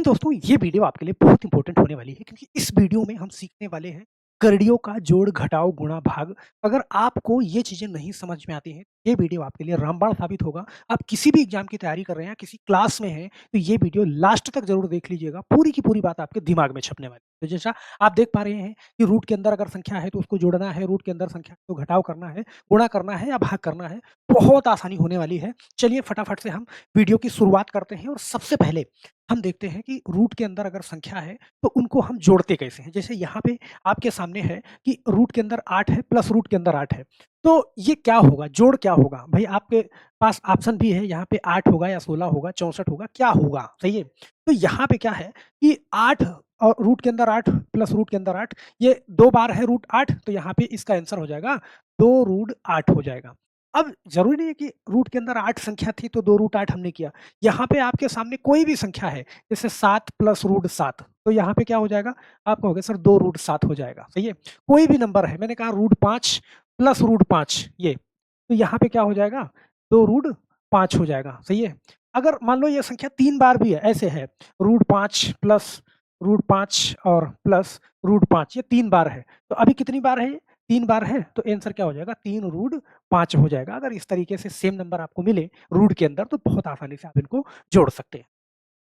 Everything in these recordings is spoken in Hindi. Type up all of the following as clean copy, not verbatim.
दोस्तों ये वीडियो आपके लिए बहुत इंपॉर्टेंट होने वाली है क्योंकि इस वीडियो में हम सीखने वाले हैं कड़ियों का जोड़ घटाव गुणा भाग। अगर आपको ये चीजें नहीं समझ में आती हैं ये वीडियो आपके लिए रामबाण साबित होगा। आप किसी भी एग्जाम की तैयारी कर रहे हैं, किसी क्लास में हैं, तो ये वीडियो लास्ट तक जरूर देख लीजिएगा। पूरी की पूरी बात आपके दिमाग में छपने वाली है। तो जैसा आप देख पा रहे हैं कि रूट के अंदर अगर संख्या है तो उसको जोड़ना है, रूट के अंदर संख्या तो घटाव करना है, गुणा करना है या भाग करना है। बहुत आसानी होने वाली है। चलिए फटाफट से हम वीडियो की शुरुआत करते हैं और सबसे पहले हम देखते हैं कि रूट के अंदर अगर संख्या है तो उनको हम जोड़ते कैसे हैं। जैसे यहाँ पे आपके सामने है कि रूट के अंदर 8 है प्लस रूट के अंदर 8 है, तो ये क्या होगा, जोड़ क्या होगा? भाई आपके पास ऑप्शन भी है, यहाँ पे 8 होगा या 16 होगा, 64 होगा, क्या होगा? सही है। तो यहाँ पे क्या है कि 8 और रूट के अंदर 8 प्लस रूट के अंदर 8, ये 2 बार है रूट 8, तो यहाँ पे इसका आंसर हो जाएगा 2 रूट 8 हो जाएगा। अब ज़रूरी नहीं है कि रूट के अंदर 8 संख्या थी तो 2 रूट 8 हमने किया। यहाँ पे आपके सामने कोई भी संख्या है, जैसे 7 प्लस रूट 7, तो यहाँ पे क्या हो जाएगा? आप कहोगे सर 2 रूट 7 हो जाएगा, सही है। कोई भी नंबर है, मैंने कहा रूट 5 प्लस रूट 5 ये, तो यहाँ पे क्या हो जाएगा? 2 रूट 5 हो जाएगा, सही है। अगर मान लो ये संख्या 3 बार भी है, ऐसे है रूट 5 प्लस रूट 5 और प्लस रूट 5, ये 3 बार है। तो अभी कितनी बार है ये? 3 बार है, तो आंसर क्या हो जाएगा? 3 रूट 5 हो जाएगा। अगर इस तरीके से सेम नंबर आपको मिले रूट के अंदर तो बहुत आसानी से आप इनको जोड़ सकते हैं।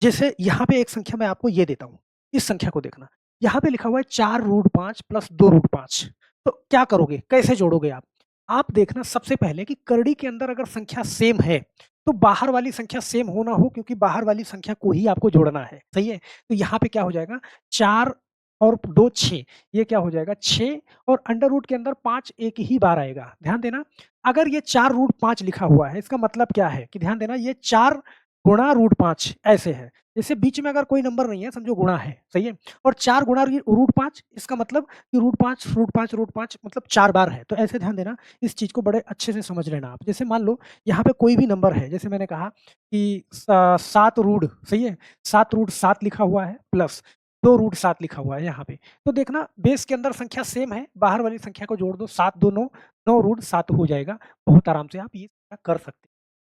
जैसे यहाँ पे एक संख्या मैं आपको ये देता हूँ, इस संख्या को देखना। यहाँ पे लिखा हुआ है 4 रूट 5 प्लस 2 रूट 5, तो क्या करोगे? कैसे जोड़ोगे आप? आप देखना सबसे पहले कि करड़ी के अंदर अगर संख्या सेम है, तो बाहर वाली संख्या सेम हो ना हो, क्योंकि बाहर वाली संख्या को ही आपको जोड़ना है, सही है? तो यहाँ पे क्या हो जाएगा? 4 और 2 6, ये क्या हो जाएगा? 6 और अंडर रूट के अंदर 5 एक ही बार आएगा। ध्यान देना, अगर ये 4 रूट 5 लिखा हुआ है, इसका मतलब क्या है कि ध्यान देना, ये 4 गुणा रूट 5 ऐसे है। जैसे बीच में अगर कोई नंबर नहीं है, समझो गुणा है, सही है। और 4 गुणा रूट 5, इसका मतलब कि रूट 5 रूट 5 रूट 5 मतलब 4 बार है। तो ऐसे ध्यान देना, इस चीज़ को बड़े अच्छे से समझ लेना आप। जैसे मान लो यहाँ पे कोई भी नंबर है, जैसे मैंने कहा कि 7 रूट, सही है, 7 रूट 7 लिखा हुआ है प्लस 2 रूट 7 लिखा हुआ है यहाँ पे। तो देखना बेस के अंदर संख्या सेम है, बाहर वाली संख्या को जोड़ दो, 7 2 9, 9 रूट 7 हो जाएगा। बहुत आराम से आप ये कर सकते हैं।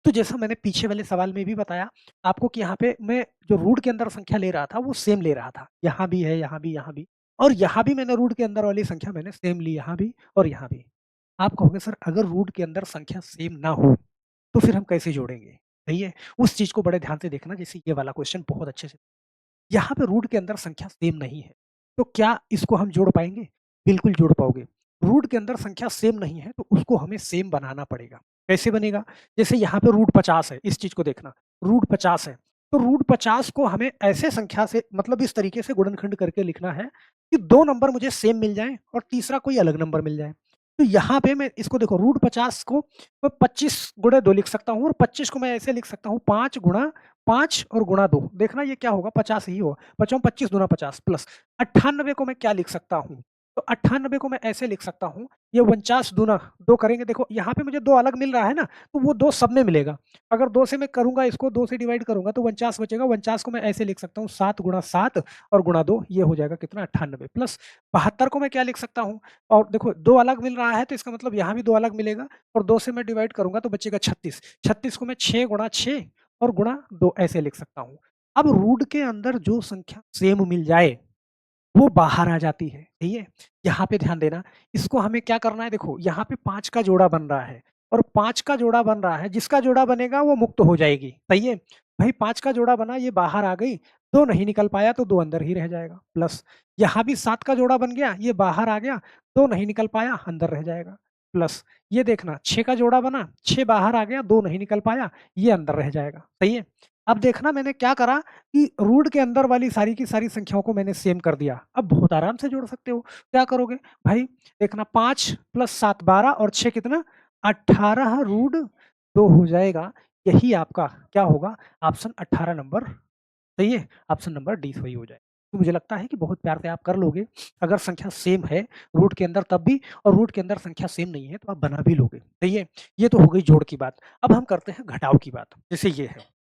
तो जैसा मैंने पीछे वाले सवाल में भी बताया आपको कि यहाँ पे मैं जो रूट के अंदर संख्या ले रहा था वो सेम ले रहा था। यहाँ भी है, यहाँ भी, यहाँ भी, और यहाँ भी मैंने रूट के अंदर वाली संख्या मैंने सेम ली, यहाँ भी और यहाँ भी। आप कहोगे सर अगर रूट के अंदर संख्या सेम ना हो तो फिर हम कैसे जोड़ेंगे? सही है? उस चीज़ को बड़े ध्यान से देखना, जैसे ये वाला क्वेश्चन बहुत अच्छे से। यहाँ पे रूट के अंदर संख्या सेम नहीं है, तो क्या इसको हम जोड़ पाएँगे? बिल्कुल जोड़ पाओगे। रूट के अंदर संख्या सेम नहीं है, तो उसको हमें सेम बनाना पड़ेगा। कैसे बनेगा? जैसे यहाँ पे रूट 50 है, इस चीज़ को देखना, रूट 50 है, तो रूट 50 को हमें ऐसे संख्या से, मतलब इस तरीके से गुणनखंड करके लिखना है कि 2 नंबर मुझे सेम मिल जाएँ और तीसरा कोई अलग नंबर मिल जाए। तो यहाँ पे मैं इसको देखो, रूट 50 को मैं 25 गुणे 2 लिख सकता हूँ और 25 को मैं ऐसे लिख सकता हूँ 5 गुणा 5 और गुणा 2, देखना ये क्या होगा? 50 ही होगा। 5 25 दूना 50 प्लस 98 को मैं क्या लिख सकता हूँ? तो 98 को मैं ऐसे लिख सकता हूँ, ये 49 दूना 2 करेंगे, देखो यहाँ पे मुझे 2 अलग मिल रहा है ना, तो वो 2 सब में मिलेगा। अगर 2 से मैं करूँगा, इसको 2 से डिवाइड करूँगा तो 49 बचेगा। 49 को मैं ऐसे लिख सकता हूँ 7 गुणा 7 और गुणा 2, ये हो जाएगा कितना? 98 प्लस 72 को मैं क्या लिख सकता हूँ? और देखो 2 अलग मिल रहा है तो इसका मतलब यहाँ भी 2 अलग मिलेगा और 2 से मैं डिवाइड करूँगा तो बचेगा 36। 36 को मैं 6 गुणा 6 और गुणा 2 ऐसे लिख सकता हूँ। अब रूट के अंदर जो संख्या सेम मिल जाए, वो बाहर आ जाती है, सही है? यहाँ पे ध्यान देना, इसको हमें क्या करना है, देखो यहाँ पे 5 का जोड़ा बन रहा है और 5 का जोड़ा बन रहा है, जिसका जोड़ा बनेगा वो मुक्त हो जाएगी, सही है? भाई 5 का जोड़ा बना, ये बाहर आ गई, 2 नहीं निकल पाया तो 2 अंदर ही रह जाएगा, प्लस यहाँ भी 7 का जोड़ा बन गया, ये बाहर आ गया, 2 नहीं निकल पाया, अंदर रह जाएगा, प्लस ये देखना 6 का जोड़ा बना, 6 बाहर आ गया, 2 नहीं निकल पाया, ये अंदर रह जाएगा, सही है? अब देखना मैंने क्या करा कि रूट के अंदर वाली सारी की सारी संख्याओं को मैंने सेम कर दिया। अब बहुत आराम से जोड़ सकते हो। क्या करोगे? भाई देखना 5 प्लस 7 12 और 6 कितना? 18 रूट 2 हो जाएगा। यही आपका क्या होगा? ऑप्शन 18 नंबर, सही है? ऑप्शन नंबर डी सही हो जाएगा। तो मुझे लगता है कि बहुत प्यार से आप कर लोगे। अगर संख्या सेम है रूट के अंदर तब भी, और रूट के अंदर संख्या सेम नहीं है तो आप बना भी लोगे। सही है? ये तो हो गई जोड़ की बात। अब हम करते हैं घटाव की बात। जैसे ये है।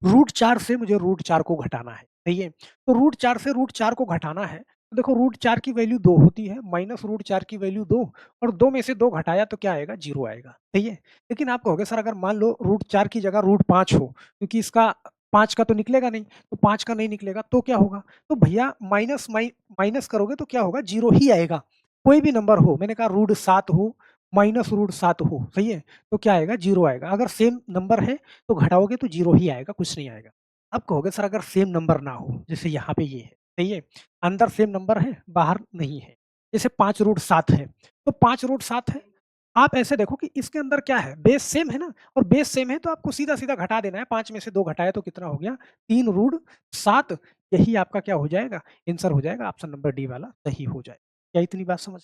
रूट 4 से मुझे रूट 4 को घटाना है, सही है? तो रूट 4 से रूट 4 को घटाना है, तो देखो रूट 4 की वैल्यू 2 होती है, माइनस रूट 4 की वैल्यू 2, और 2 में से 2 घटाया तो क्या आएगा? 0 आएगा, सही है? लेकिन आप कहोगे सर अगर मान लो रूट 4 की जगह रूट 5 हो, क्योंकि इसका 5 का तो निकलेगा नहीं, तो 5 का नहीं निकलेगा तो क्या होगा? तो भैया माइनस करोगे तो क्या होगा? 0 ही आएगा। कोई भी नंबर हो, मैंने कहा रूट 7 हो, माइनस रूट 7 हो, सही है? तो क्या आएगा? 0 आएगा। अगर सेम नंबर है तो घटाओगे तो 0 ही आएगा, कुछ नहीं आएगा। अब कहोगे सर अगर सेम नंबर ना हो, जैसे यहाँ पे ये है, सही है? अंदर सेम नंबर है, बाहर नहीं है। जैसे 5 रूट 7 है, तो 5 रूट 7 है। आप ऐसे देखो कि इसके अंदर क्या है? बेस सेम है ना, और बेस सेम है तो आपको सीधा-सीधा घटा देना है। 5 में से 2 घटाया तो कितना हो गया? 3 रूट 7। यही आपका क्या हो जाएगा? आंसर हो जाएगा, ऑप्शन नंबर डी वाला सही हो जाएगा। क्या इतनी बात समझ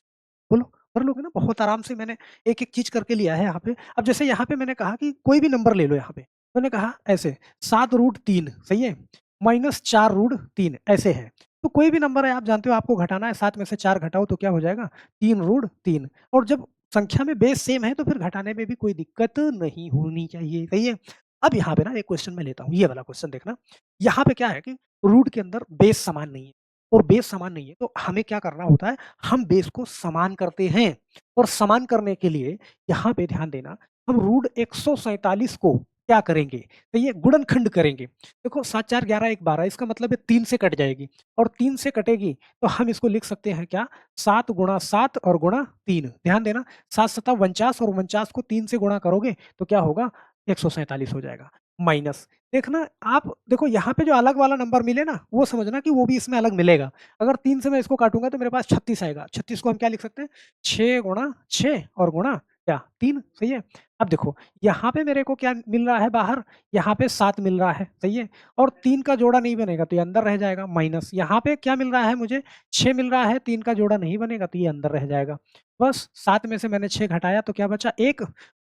बोलो, कर लोगे ना? बहुत आराम से मैंने एक-एक चीज़ करके लिया है यहाँ पे। अब जैसे यहाँ पे मैंने कहा कि कोई भी नंबर ले लो यहाँ पे। मैंने कहा ऐसे 7 रूट 3 सही है? माइनस 4 रूट 3 ऐसे है। तो कोई भी नंबर है आप जानते हो आपको घटाना है, 7 में से 4 घटाओ तो क्या हो जाएगा? 3 रूट 3। और जब संख्या में बेस सेम है तो फिर घटाने में भी कोई दिक्कत नहीं होनी चाहिए, सही है? अब यहाँ पे ना एक क्वेश्चन मैं लेता हूँ, ये वाला क्वेश्चन देखना। यहाँ पे क्या है कि रूट के अंदर बेस समान नहीं है, और बेस समान नहीं है तो हमें क्या करना होता है, हम बेस को समान करते हैं। और समान करने के लिए यहाँ पे ध्यान देना, हम रूट 147 को क्या करेंगे? तो ये गुणनखंड करेंगे। देखो 7 4 11 1 12, इसका मतलब है 3 से कट जाएगी, और 3 से कटेगी तो हम इसको लिख सकते हैं क्या? 7 गुणा 7 और गुणा 3। ध्यान देना, 7 सत्ता 49, और 49 को 3 से गुणा करोगे तो क्या होगा? 147 हो जाएगा। माइनस देखना, आप देखो यहाँ पे जो अलग वाला नंबर मिले ना, वो समझना कि वो भी इसमें अलग मिलेगा। अगर 3 से मैं इसको काटूँगा तो मेरे पास 36 आएगा। 36 को हम क्या लिख सकते हैं? 6 गुणा 6 और गुणा क्या? 3, सही है? अब देखो, यहाँ पे मेरे को क्या मिल रहा है बाहर? यहाँ पे 7 मिल रहा है, सही है? और 3 का जोड़ा नहीं बनेगा तो ये अंदर रह जाएगा, माइनस यहाँ पे क्या मिल रहा है मुझे? 6 मिल रहा है, 3 का जोड़ा नहीं बनेगा तो ये अंदर रह जाएगा। बस 7 में से मैंने 6 घटाया तो क्या बचा? 1।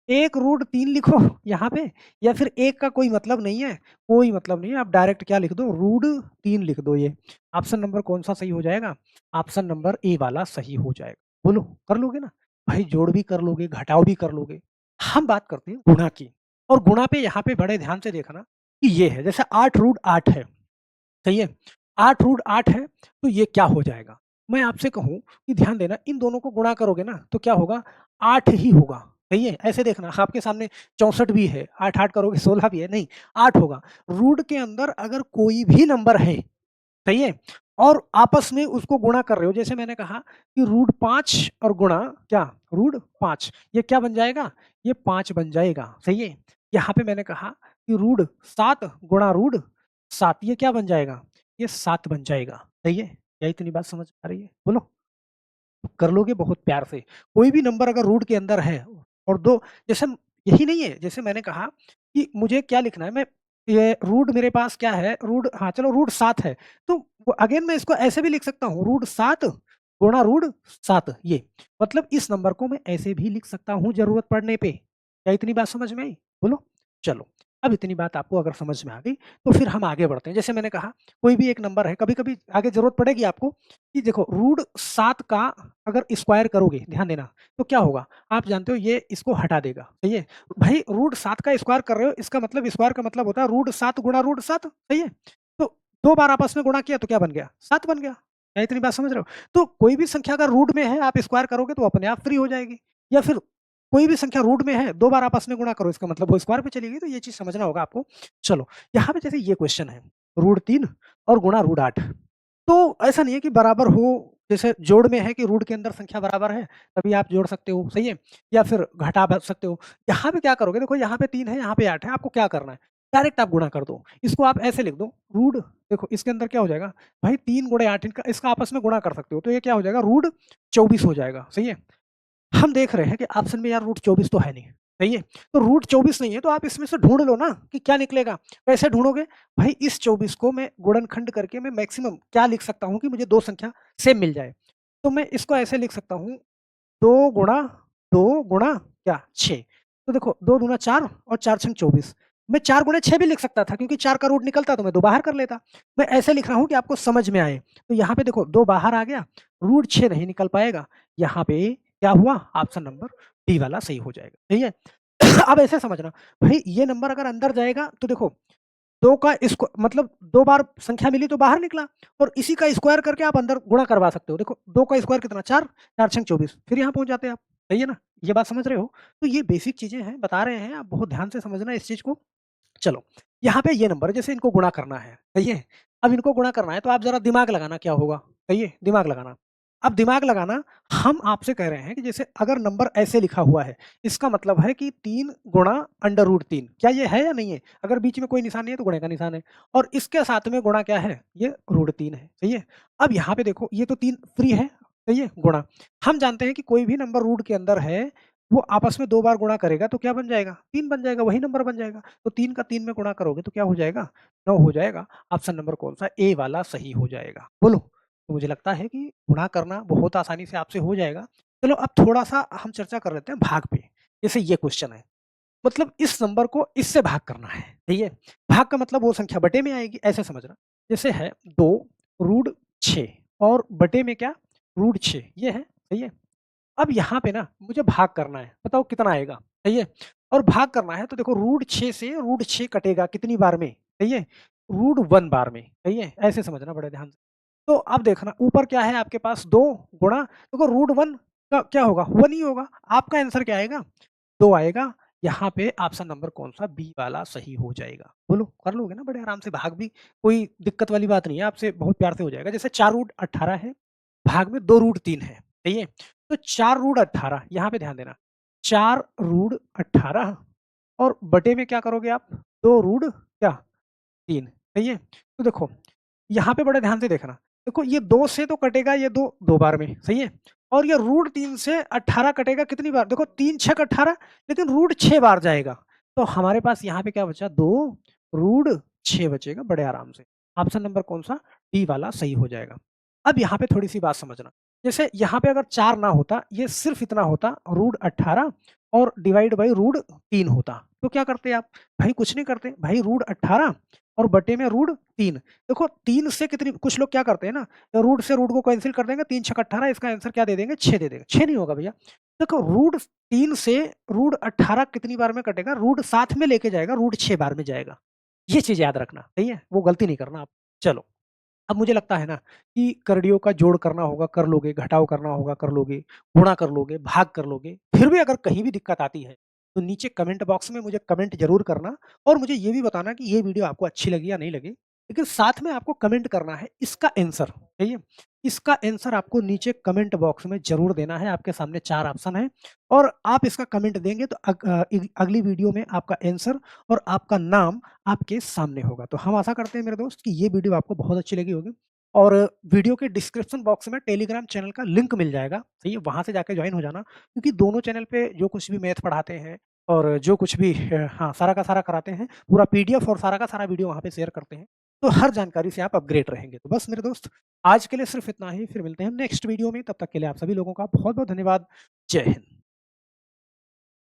1 रूट 3 लिखो यहाँ पे, या फिर 1 का कोई मतलब नहीं है, कोई मतलब नहीं है, आप डायरेक्ट क्या लिख दो? रूट 3 लिख दो ये। ऑप्शन नंबर कौन-सा सही हो जाएगा? ऑप्शन नंबर ए वाला सही हो जाएगा। बोलो, कर लोगे ना? भाई जोड़ भी कर लोगे, घटाव भी कर लोगे। हम बात करते हैं गुणा की, और गुणा पे यहाँ पे बड़े ध्यान से देखना कि ये है, जैसे 8 रूट 8 है, सही है? 8 रूट 8 है, तो ये क्या हो जाएगा? मैं आपसे कहूँ कि ध्यान देना, इन दोनों को गुणा करोगे ना तो क्या होगा? 8 ही होगा, सही है? ऐसे देखना, आपके सामने 64 भी है, 8-8 करोगे 16 भी है, नहीं 8 होगा। रूट के अंदर अगर कोई भी नंबर है, सही है? और आपस में उसको गुणा कर रहे हो, जैसे मैंने कहा कि रूट 5 और गुणा क्या? रूट 5, ये क्या बन जाएगा? ये 5 बन जाएगा, सही है? यहाँ पे मैंने कहा कि रूट 7 गुणा रूट 7, ये क्या बन जाएगा? ये 7 बन जाएगा, सही है? क्या इतनी बात समझ आ रही है? बोलो। कर लोगे बहुत प्यार से। कोई भी नंबर अगर रूट के अंदर है और 2, जैसे यही नहीं है, जैसे मैंने कहा कि मुझे क्या लिखना है, मैं ये रूट मेरे पास क्या है? रूट, हाँ, चलो रूट 7 है, तो अगेन मैं इसको ऐसे भी लिख सकता हूँ, रूट 7 गुणा रूट 7, ये मतलब इस नंबर को मैं ऐसे भी लिख सकता हूँ ज़रूरत पड़ने पे। क्या इतनी बात समझ में आई? बोलो। चलो, अब इतनी बात आपको अगर समझ में आ गई, तो फिर हम आगे बढ़ते हैं। जैसे मैंने कहा कोई भी एक नंबर है, कभी-कभी आगे ज़रूरत पड़ेगी आपको कि देखो रूट 7 का अगर स्क्वायर करोगे, ध्यान देना, तो क्या होगा? आप जानते हो ये इसको हटा देगा, सही है? भाई रूट 7 का स्क्वायर कर रहे हो, इसका मतलब स्क्वायर का मतलब होता है रूट 7 गुणा रूट 7, सही है? तो 2 बार आपस में गुणा किया तो क्या बन गया? 7 बन गया। क्या इतनी बात समझ रहे हो? तो कोई भी संख्या अगर रूट में है, आप स्क्वायर करोगे तो अपने आप फ्री हो जाएगी, या फिर कोई भी संख्या रूट में है, 2 बार आपस में गुणा करो, इसका मतलब वो स्क्वायर पे चली गई, तो ये चीज़ समझना होगा आपको। चलो, यहाँ पे जैसे ये क्वेश्चन है, रूट 3 और गुणा रूट 8, तो ऐसा नहीं है कि बराबर हो, जैसे जोड़ में है कि रूट के अंदर संख्या बराबर है, तभी आप जोड़ सकते हो, सही है? या फिर घटा ब सकते हो। यहाँ पे क्या करोगे? देखो यहाँ पे 3 है, यहाँ पे 8 है, आपको क्या करना है? डायरेक्ट आप गुणा कर दो। इसको आप ऐसे लिख दो, रूट, देखो इसके अंदर क्या हो जाएगा? भाई 3 गुणे 8, इनका इसका आपस में गुणा कर सकते हो, तो ये क्या हो जाएगा? रूट 24 हो जाएगा, सही है? हम देख रहे हैं कि ऑप्शन में यार रूट 24 तो है नहीं, सही है? तो रूट 24 नहीं है तो आप इसमें से ढूँढ लो ना कि क्या निकलेगा। कैसे ढूँढोगे? भाई इस 24 को मैं गुणनखंड करके मैं मैक्सिमम क्या लिख सकता हूँ कि मुझे 2 संख्या सेम मिल जाए। तो मैं इसको ऐसे लिख सकता हूँ, 2 गुणा 2 गुणा क्या? 6। तो देखो 2 दूना 4 और 4 छंग 24। मैं 4 गुणे 6 भी लिख सकता था, क्योंकि 4 का रूट निकलता तो मैं 2 बाहर कर लेता। मैं ऐसे लिख रहा हूँ कि आपको समझ में आए। तो यहाँ पे देखो 2 बाहर आ गया, रूट 6 नहीं निकल पाएगा। यहाँ पे क्या हुआ? ऑप्शन नंबर डी वाला सही हो जाएगा, सही है? अब ऐसे समझना, भाई ये नंबर अगर अंदर जाएगा तो देखो 2 का स्क्व मतलब 2 बार संख्या मिली तो बाहर निकला, और इसी का स्क्वायर करके आप अंदर गुणा करवा सकते हो। देखो 2 का स्क्वायर कितना? 4, 4 छंग 24, फिर यहाँ पहुँच जाते हैं आप, सही है ना? ये बात समझ रहे हो? तो ये बेसिक चीज़ें हैं, बता रहे हैं, आप बहुत ध्यान से समझना इस चीज़ को। चलो, यहाँ पे ये नंबर जैसे इनको गुणा करना है, सही है? अब इनको गुणा करना है तो आप ज़रा दिमाग लगाना क्या होगा, सही है? दिमाग लगाना। अब दिमाग लगाना हम आपसे कह रहे हैं कि जैसे अगर नंबर ऐसे लिखा हुआ है, इसका मतलब है कि 3 गुणा अंडर रूट 3 क्या ये है या नहीं है? अगर बीच में कोई निशान नहीं है तो गुणे का निशान है और इसके साथ में गुणा क्या है? ये रूट 3 है, सही है? अब यहाँ पे देखो ये तो 3 फ्री है, सही है? गुणा। हम जानते हैं कि कोई भी नंबर रूट के अंदर है, वो आपस में 2 बार गुणा करेगा तो क्या बन जाएगा? 3 बन जाएगा, वही नंबर बन जाएगा। तो 3 का 3 में गुणा करोगे तो क्या हो जाएगा? 9 हो जाएगा। ऑप्शन नंबर कौन-सा? ए वाला सही हो जाएगा। बोलो? तो मुझे लगता है कि गुणा करना बहुत आसानी से आपसे हो जाएगा। चलो अब थोड़ा-सा हम चर्चा कर लेते हैं भाग पे। जैसे ये क्वेश्चन है, मतलब इस नंबर को इससे भाग करना है, सही है? भाग का मतलब वो संख्या बटे में आएगी, ऐसे समझना। जैसे है 2 रूट 6 और बटे में क्या? रूट 6 ये है, सही है? अब यहाँ पे ना मुझे भाग करना है, बताओ कितना आएगा, सही है? और भाग करना है तो देखो रूट 6 से रूट 6 कटेगा कितनी बार में, सही है? रूट 1 बार में, सही है? ऐसे समझना बड़े ध्यान से। तो अब देखना ऊपर क्या है आपके पास 2 गुणा देखो रूट 1 का क्या होगा? 1 ही होगा। आपका आंसर क्या आएगा? 2 आएगा। यहाँ पे ऑप्शन नंबर कौन-सा बी वाला सही हो जाएगा। बोलो कर लोगे ना बड़े आराम से भाग भी, कोई दिक्कत वाली बात नहीं है, आपसे बहुत प्यार से हो जाएगा। जैसे 4 रूट 18 है, भाग में 2 रूट 3 है, सही है? तो 4 रूट 18 यहाँ पे ध्यान देना, 4 रूट 18 और बटे में क्या करोगे आप? 2 रूट क्या? 3 सही है? तो देखो, यहाँ पे बड़े ध्यान से देखना। देखो ये 2 से तो कटेगा ये 2 2 बार में, सही है? और ये रूट 3 से 18 कटेगा कितनी बार? देखो 3 छक 18 लेकिन रूट 6 बार जाएगा। तो हमारे पास यहाँ पे क्या बचा? 2 रूट 6 बचेगा बड़े आराम से। ऑप्शन नंबर कौन-सा? डी वाला सही हो जाएगा। अब यहाँ पे थोड़ी-सी बात समझना। जैसे यहाँ पे अगर 4 ना होता, ये सिर्फ़ इतना होता रूट 18 और डिवाइड बाय रूट 3 होता। तो क्या करते आप? भाई कुछ नहीं करते, भाई रूट 18 और बटे में रूट 3। देखो 3 से कितनी कुछ लोग क्या करते हैं ना, रूट से रूट को कैंसल कर देंगे, 3 छक 18 इसका आंसर क्या दे देंगे? 6 दे देंगे। 6 नहीं होगा भैया। देखो रूट 3 से रूट 18 कितनी बार में कटेगा? रूट साथ में लेके जाएगा, रूट 6 बार में जाएगा। ये चीज़ याद रखना, सही है? वो गलती नहीं करना आप। चलो। अब मुझे लगता है ना कि करडियों का जोड़ करना होगा कर लोगे, घटाव करना होगा कर लोगे, गुणा कर लोगे, भाग कर लोगे। फिर भी अगर कहीं भी दिक्कत आती है, तो नीचे कमेंट बॉक्स में मुझे कमेंट ज़रूर करना और मुझे ये भी बताना कि ये वीडियो आपको अच्छी लगी या नहीं लगी। लेकिन साथ में आपको कमेंट करना है इसका आंसर, सही है? इसका आंसर आपको नीचे कमेंट बॉक्स में ज़रूर देना है। आपके सामने 4 ऑप्शन हैं और आप इसका कमेंट देंगे तो अगली वीडियो में आपका आंसर और आपका नाम आपके सामने होगा। तो हम आशा करते हैं मेरे दोस्त कि ये वीडियो आपको बहुत अच्छी लगी होगी और वीडियो के डिस्क्रिप्शन बॉक्स में टेलीग्राम चैनल का लिंक मिल जाएगा, सही है? वहाँ से जाके जॉइन हो जाना क्योंकि दोनों चैनल पे जो कुछ भी मैथ पढ़ाते हैं और जो कुछ भी हाँ, सारा का सारा कराते हैं, पूरा पीडीएफ और सारा का सारा वीडियो वहाँ पे शेयर करते हैं। तो हर जानकारी से आप अपग्रेड रहेंगे। तो बस मेरे दोस्त, आज के लिए सिर्फ़ इतना ही, फिर मिलते हैं नेक्स्ट वीडियो में, तब तक के लिए आप सभी लोगों का बहुत-बहुत धन्यवाद। जय हिंद।